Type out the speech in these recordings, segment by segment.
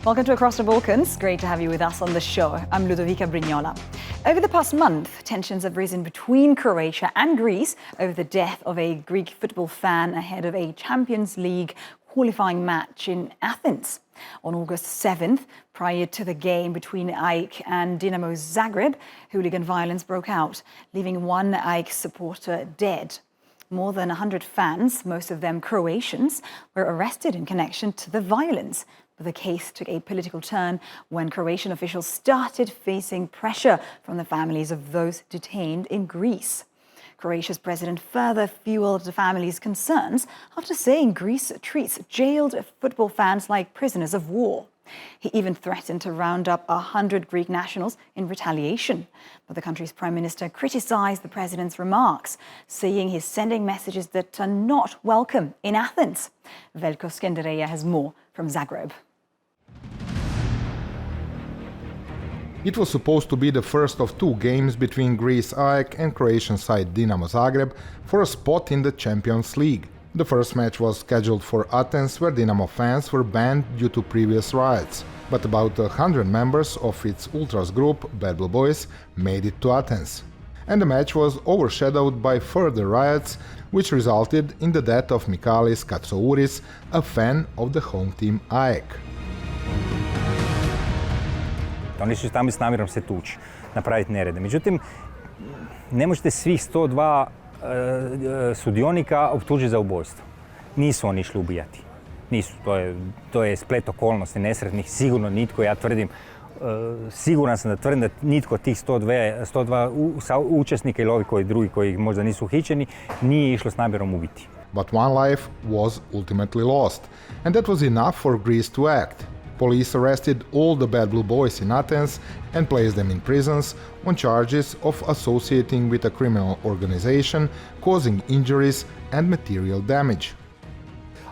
Welcome to Across the Balkans. Great to have you with us on the show. I'm Ludovica Brignola. Over the past month, tensions have risen between Croatia and Greece over the death of a Greek football fan ahead of a Champions League qualifying match in Athens. On August 7th, prior to the game between AEK and Dinamo Zagreb, hooligan violence broke out, leaving one AEK supporter dead. More than 100 fans, most of them Croatians, were arrested in connection to the violence. But the case took a political turn when Croatian officials started facing pressure from the families of those detained in Greece. Croatia's president further fueled the family's concerns after saying Greece treats jailed football fans like prisoners of war. He even threatened to round up 100 Greek nationals in retaliation. But the country's prime minister criticised the president's remarks, saying he's sending messages that are not welcome in Athens. Veljko Skendereja has more from Zagreb. It was supposed to be the first of two games between Greece AEK and Croatian side Dinamo Zagreb for a spot in the Champions League. The first match was scheduled for Athens, where Dinamo fans were banned due to previous riots. But about 100 members of its ultras group, Bad Blue Boys, made it to Athens. And the match was overshadowed by further riots, which resulted in the death of Mikalis Katsouris, a fan of the home team AEK. Oni su tamo s namjerom se tući, napraviti nerede. Međutim, ne možete svih 102 sudionika optužiti za ubojstvo. Nisu oni išli ubijati. Nisu, to je splet okolnosti nesretnih. Sigurno nitko, ja tvrdim, siguran sam da tvrdim da nitko tih 102 učesnika ili ovi koji drugi koji možda nisu uhićeni nije išlo s namjerom ubiti. But one life was ultimately lost, and that was enough for Greece to act. Police arrested all the Bad Blue Boys in Athens and placed them in prisons on charges of associating with a criminal organization, causing injuries and material damage.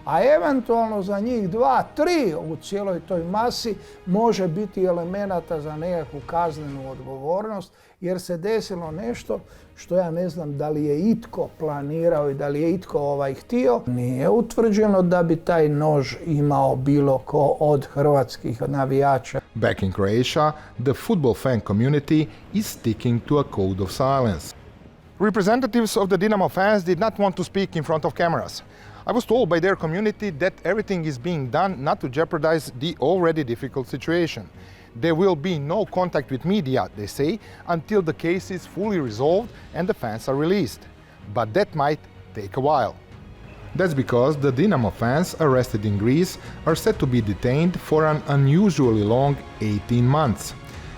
A eventualno za njih 2, 3 u cijeloj toj masi može biti elemenata za nekakvu kaznenu odgovornost, jer se desilo nešto što ja ne znam da li je itko planirao i da li je itko htio. Nije utvrđeno da bi taj nož imao bilo ko od hrvatskih navijača. Back in Croatia, the football fan community is sticking to a code of silence. Representatives of the Dinamo fans did not want to speak in front of cameras. I was told by their community that everything is being done not to jeopardize the already difficult situation. There will be no contact with media, they say, until the case is fully resolved and the fans are released. But that might take a while. That's because the Dinamo fans arrested in Greece are set to be detained for an unusually long 18 months.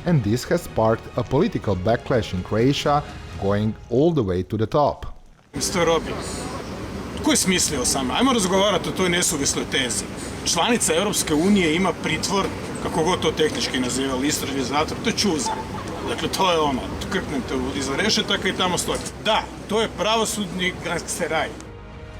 And this has sparked a political backlash in Croatia, going all the way to the top. Mr. Robi, tko je smislio samo? Ajmo razgovarati o toj nesuvisloj tezi. Članica Europske unije ima pritvor, kako god to tehnički nazivali, istražni zatvor, to je čuza. Dakle, to je ono, krknete iza rešetaka i tamo stoji. Da, to je pravosudni gangsteraj.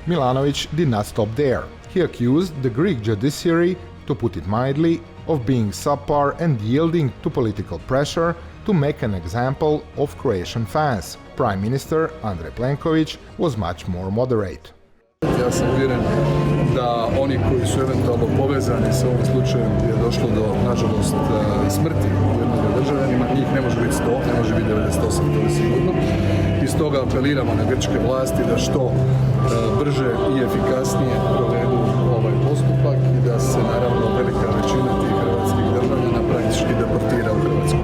Milanović did not stop there. He accused the Greek judiciary, to put it mildly, of being subpar and yielding to political pressure to make an example of Croatian fans. Prime Minister Andrej Plenković was much more moderate. Ja sam uvjeren da oni koji su eventualno povezani s ovim slučajem je došlo do, nažalost, smrti jednog državljanima, njih ne može biti 100, ne može biti 98, to je sigurno. I stoga apeliramo na grčke vlasti da što brže i efikasnije provedu ovaj postupak i da se naravno velika većina tih hrvatskih državljana praktički deportira u Hrvatsku.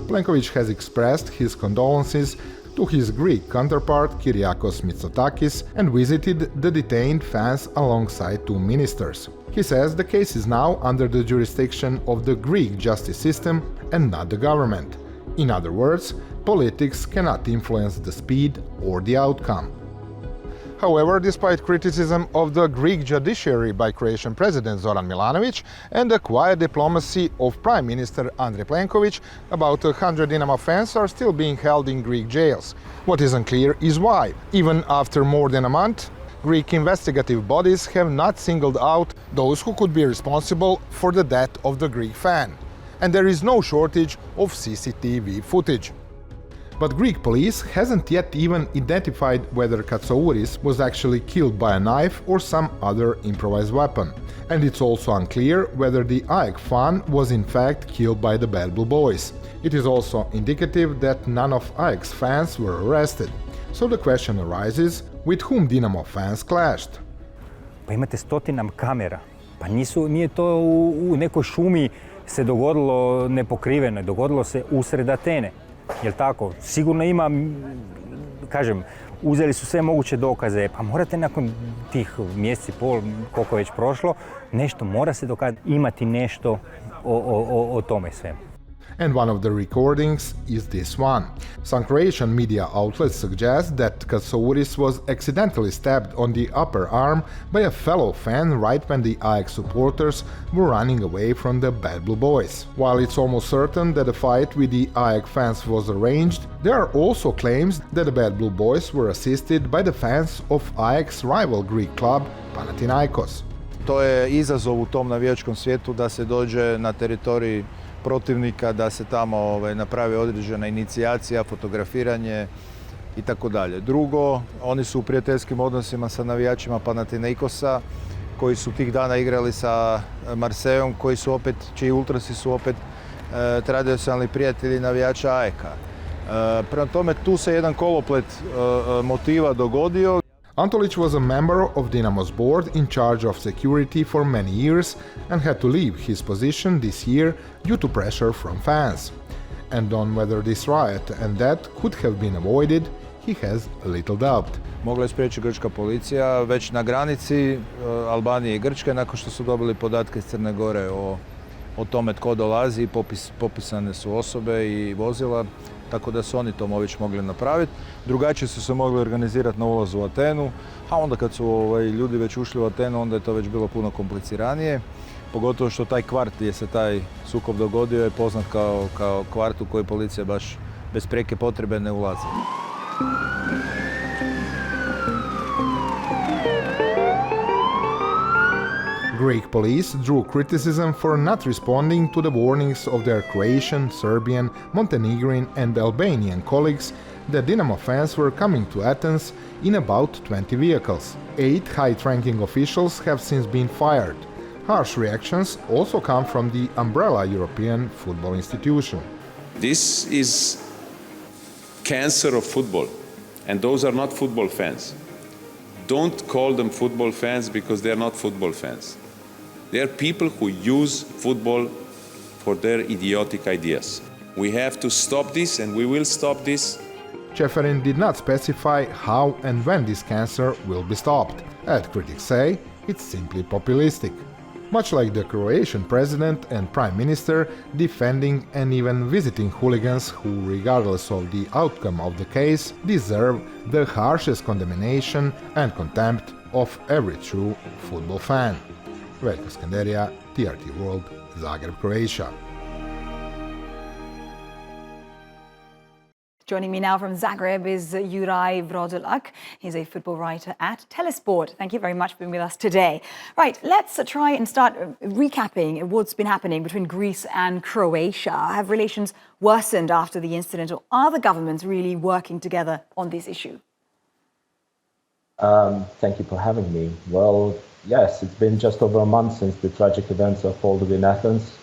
Plenković has expressed his condolences to his Greek counterpart Kyriakos Mitsotakis and visited the detained fans alongside two ministers. He says the case is now under the jurisdiction of the Greek justice system and not the government. In other words, politics cannot influence the speed or the outcome. However, despite criticism of the Greek judiciary by Croatian President Zoran Milanović and the quiet diplomacy of Prime Minister Andrej Plenković, about 100 Dinamo fans are still being held in Greek jails. What is unclear is why, even after more than a month, Greek investigative bodies have not singled out those who could be responsible for the death of the Greek fan. And there is no shortage of CCTV footage. But Greek police hasn't yet even identified whether Katsouris was actually killed by a knife or some other improvised weapon. And it's also unclear whether the AEK fan was in fact killed by the Bad Blue Boys. It is also indicative that none of AEK's fans were arrested. So the question arises, with whom Dinamo fans clashed? Pa imate stotinam kamera. Pa nije to u nekoj šumi se dogodilo nepokriveno, dogodilo se usred Atene. Jel tako? Sigurno ima, kažem, uzeli su sve moguće dokaze, pa morate nakon tih mjeseci pol, koliko je već prošlo, nešto mora se dokazati, imati nešto o tome svemu. And one of the recordings is this one. Some Croatian media outlets suggest that Katsouris was accidentally stabbed on the upper arm by a fellow fan right when the AEK supporters were running away from the Bad Blue Boys. While it's almost certain that a fight with the AEK fans was arranged, there are also claims that the Bad Blue Boys were assisted by the fans of AEK's rival Greek club Panathinaikos. To je izazov u tom navijačkom svijetu da se dođe na teritorij protivnika, da se tamo napravi određena inicijacija, fotografiranje i tako dalje. Drugo, oni su u prijateljskim odnosima sa navijačima Panathinaikosa koji su tih dana igrali sa Marsejom, čiji ultrasi su opet tradicionalni prijatelji navijača AEK-a. Prema tome, tu se jedan koloplet motiva dogodio. Antolić was a member of Dinamo's board in charge of security for many years and had to leave his position this year due to pressure from fans. And on whether this riot and that could have been avoided, he has little doubt. Mogla je spriječiti grčka policija već na granici Albanije i Grčke nakon što su dobili podatke iz Crne Gore o tome tko dolazi, popisane su osobe i vozila, tako da su oni to već mogli napraviti. Drugačije su se mogli organizirati na ulazu u Atenu, a onda kad su ljudi već ušli u Atenu, onda je to već bilo puno kompliciranije. Pogotovo što taj kvart gdje se taj sukob dogodio je poznat kao kvart u koji policija baš bez prijeke potrebe ne ulazi. Greek police drew criticism for not responding to the warnings of their Croatian, Serbian, Montenegrin and Albanian colleagues that Dinamo fans were coming to Athens in about 20 vehicles. 8 high-ranking officials have since been fired. Harsh reactions also come from the umbrella European football institution. This is cancer of football, and those are not football fans. Don't call them football fans because they're not football fans. They are people who use football for their idiotic ideas. We have to stop this, and we will stop this. Čeferin did not specify how and when this cancer will be stopped. As critics say, it's simply populistic. Much like the Croatian president and prime minister defending and even visiting hooligans who, regardless of the outcome of the case, deserve the harshest condemnation and contempt of every true football fan. Veljko Skenderija, TRT World, Zagreb, Croatia. Joining me now from Zagreb is Juraj Vrdoljak. He's a football writer at Telesport. Thank you very much for being with us today. Right, let's try and start recapping what's been happening between Greece and Croatia. Have relations worsened after the incident, or are the governments really working together on this issue? Thank you for having me. Well, yes, it's been just over a month since the tragic events unfolded in Athens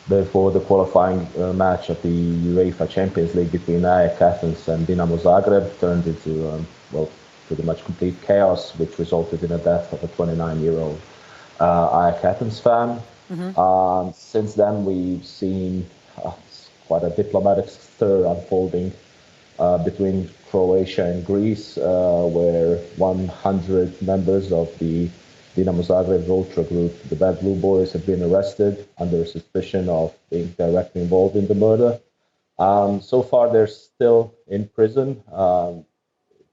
before the qualifying match of the UEFA Champions League between AEK Athens and Dinamo Zagreb turned into, pretty much complete chaos, which resulted in the death of a 29-year-old AEK Athens fan. Mm-hmm. Since then, we've seen quite a diplomatic stir unfolding between Croatia and Greece, where 100 members of the Dinamo Zagreb ultra group, the Bad Blue Boys, have been arrested under suspicion of being directly involved in the murder. So far, they're still in prison.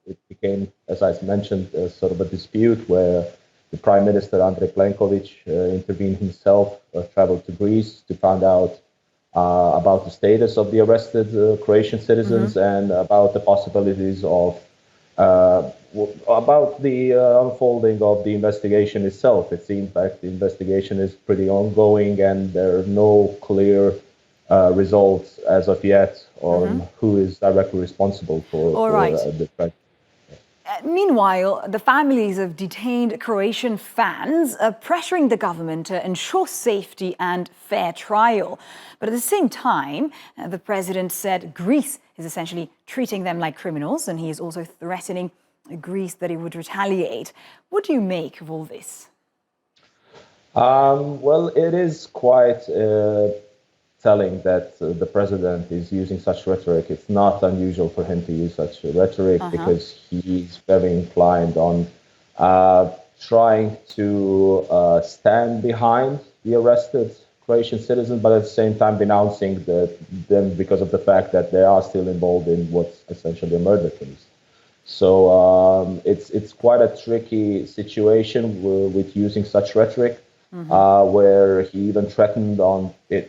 It became, as I mentioned, sort of a dispute where the Prime Minister, Andrej Plenković, intervened himself, traveled to Greece to find out about the status of the arrested Croatian citizens, mm-hmm. and about the possibilities of about the unfolding of the investigation itself. It seems like the investigation is pretty ongoing, and there are no clear results as of yet on who is directly responsible for the tragedy. Meanwhile, the families of detained Croatian fans are pressuring the government to ensure safety and fair trial. But at the same time, the president said Greece is essentially treating them like criminals, and he is also threatening Greece that he would retaliate. What do you make of all this? Well, it is quite telling that the president is using such rhetoric. It's not unusual for him to use such rhetoric because he's very inclined on trying to stand behind the arrested Croatian citizens, but at the same time denouncing them because of the fact that they are still involved in what's essentially a murder case. So it's quite a tricky situation with using such rhetoric. Where he even threatened on it.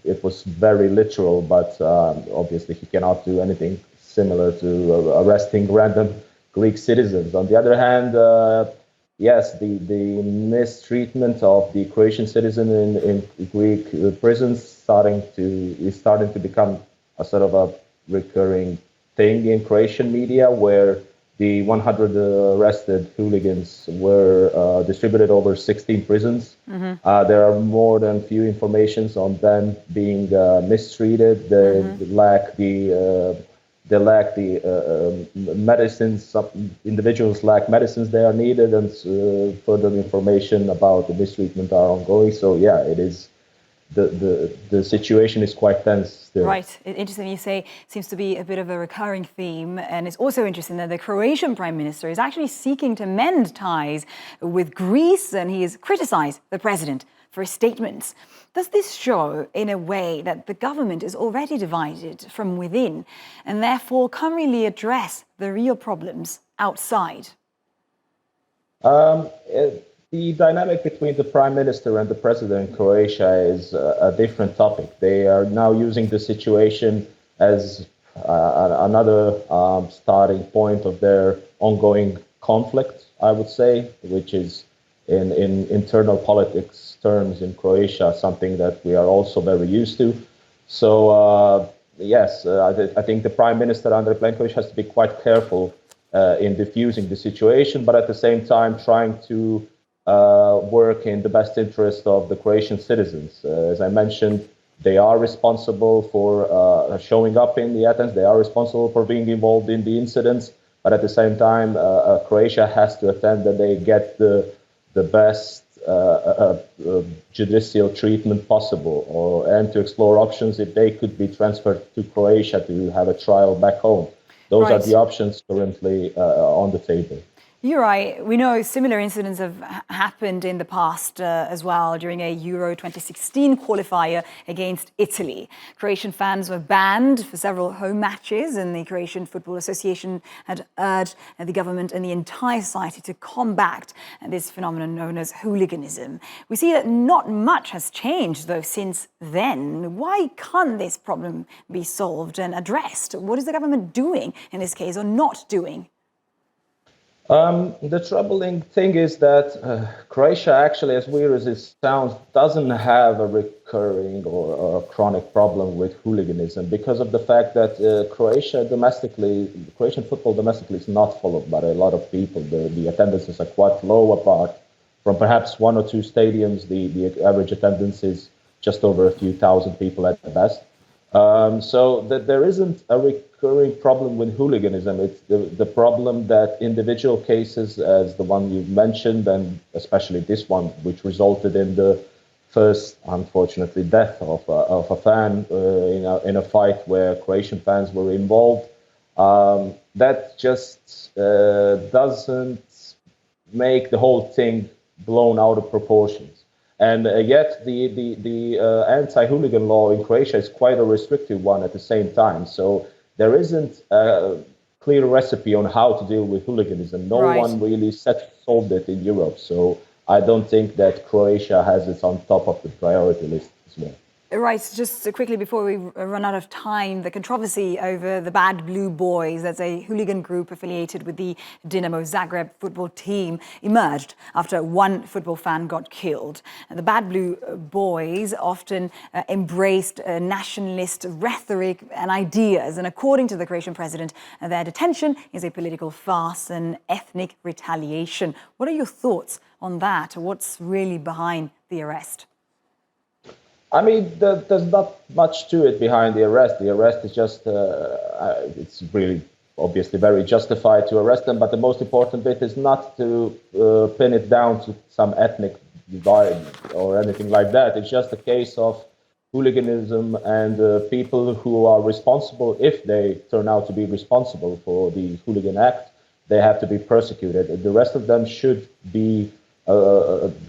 It was very literal, but obviously he cannot do anything similar to arresting random Greek citizens. On the other hand, yes, the mistreatment of the Croatian citizen in Greek prisons is starting to become a sort of a recurring thing in Croatian media, where the 100 arrested hooligans were distributed over 16 prisons. There are more than few informations on them being mistreated. They lack the medicines. Some individuals lack medicines they are needed, and further information about the mistreatment are ongoing. So yeah, it is. The situation is quite tense still. Right. Interesting you say seems to be a bit of a recurring theme. And it's also interesting that the Croatian Prime Minister is actually seeking to mend ties with Greece, and he has criticized the president for his statements. Does this show, in a way, that the government is already divided from within and therefore can't really address the real problems outside? The dynamic between the prime minister and the president in Croatia is a different topic. They are now using the situation as another starting point of their ongoing conflict, I would say, which is in internal politics terms in Croatia, something that we are also very used to. So, yes, I think the prime minister, Andrej Plenković, has to be quite careful in diffusing the situation, but at the same time trying to work in the best interest of the Croatian citizens. As I mentioned, they are responsible for showing up in the Athens. They are responsible for being involved in the incidents. But at the same time, Croatia has to attend that they get the best judicial treatment possible, and to explore options if they could be transferred to Croatia to have a trial back home. Those are the options currently on the table. You're right. We know similar incidents have happened in the past as well during a Euro 2016 qualifier against Italy. Croatian fans were banned for several home matches, and the Croatian Football Association had urged the government and the entire society to combat this phenomenon known as hooliganism. We see that not much has changed, though, since then. Why can't this problem be solved and addressed? What is the government doing in this case, or not doing? The troubling thing is that Croatia, actually, as weird as it sounds, doesn't have a recurring or a chronic problem with hooliganism because of the fact that Croatian football domestically is not followed by a lot of people. The attendances are quite low, apart from perhaps one or two stadiums. The average attendance is just over a few thousand people at the best. So that there isn't a recurring problem with hooliganism. It's the problem that individual cases, as the one you mentioned, and especially this one, which resulted in the first, unfortunately, death of a fan in a fight where Croatian fans were involved, that just doesn't make the whole thing blown out of proportions. And yet the anti-hooligan law in Croatia is quite a restrictive one at the same time. So there isn't a clear recipe on how to deal with hooliganism. No one really solved it in Europe. So I don't think that Croatia has it on top of the priority list as well. Right, just quickly before we run out of time, the controversy over the Bad Blue Boys, that's a hooligan group affiliated with the Dinamo Zagreb football team, emerged after one football fan got killed. And the Bad Blue Boys often embraced nationalist rhetoric and ideas, and according to the Croatian president, their detention is a political farce and ethnic retaliation. What are your thoughts on that? What's really behind the arrest? I mean, there's not much to it behind the arrest. The arrest is just, it's really obviously very justified to arrest them, but the most important bit is not to pin it down to some ethnic divide or anything like that. It's just a case of hooliganism, and people who are responsible, if they turn out to be responsible for the hooligan act, they have to be persecuted. The rest of them should be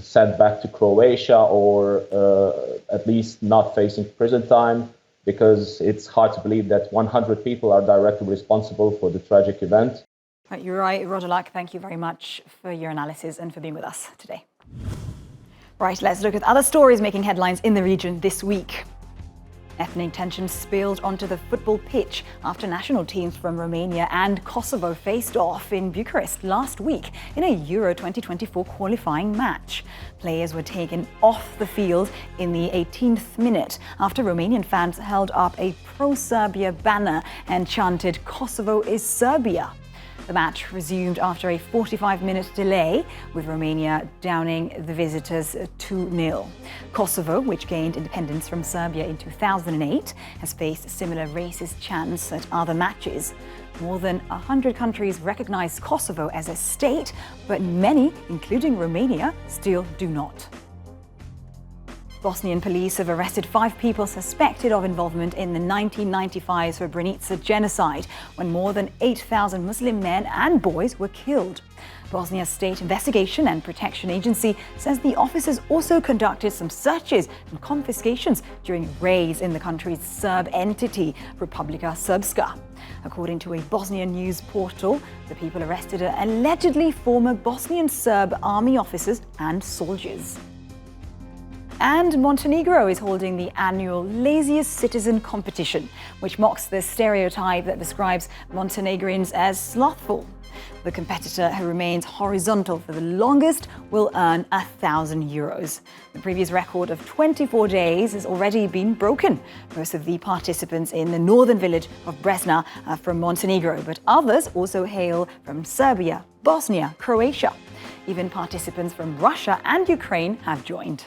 sent back to Croatia, or at least not facing prison time, because it's hard to believe that 100 people are directly responsible for the tragic event. Right, Juraj Rodolak, thank you very much for your analysis and for being with us today. Right, let's look at other stories making headlines in the region this week. Ethnic tensions spilled onto the football pitch after national teams from Romania and Kosovo faced off in Bucharest last week in a Euro 2024 qualifying match. Players were taken off the field in the 18th minute after Romanian fans held up a pro-Serbia banner and chanted "Kosovo is Serbia." The match resumed after a 45-minute delay, with Romania downing the visitors 2-0. Kosovo, which gained independence from Serbia in 2008, has faced similar racist chants at other matches. More than 100 countries recognize Kosovo as a state, but many, including Romania, still do not. Bosnian police have arrested 5 people suspected of involvement in the 1995 Srebrenica genocide, when more than 8,000 Muslim men and boys were killed. Bosnia's State Investigation and Protection Agency says the officers also conducted some searches and confiscations during raids in the country's Serb entity, Republika Srpska. According to a Bosnian news portal, the people arrested are allegedly former Bosnian Serb army officers and soldiers. And Montenegro is holding the annual Laziest Citizen competition, which mocks the stereotype that describes Montenegrins as slothful. The competitor, who remains horizontal for the longest, will earn €1,000. The previous record of 24 days has already been broken. Most of the participants in the northern village of Bresna are from Montenegro, but others also hail from Serbia, Bosnia, Croatia. Even participants from Russia and Ukraine have joined.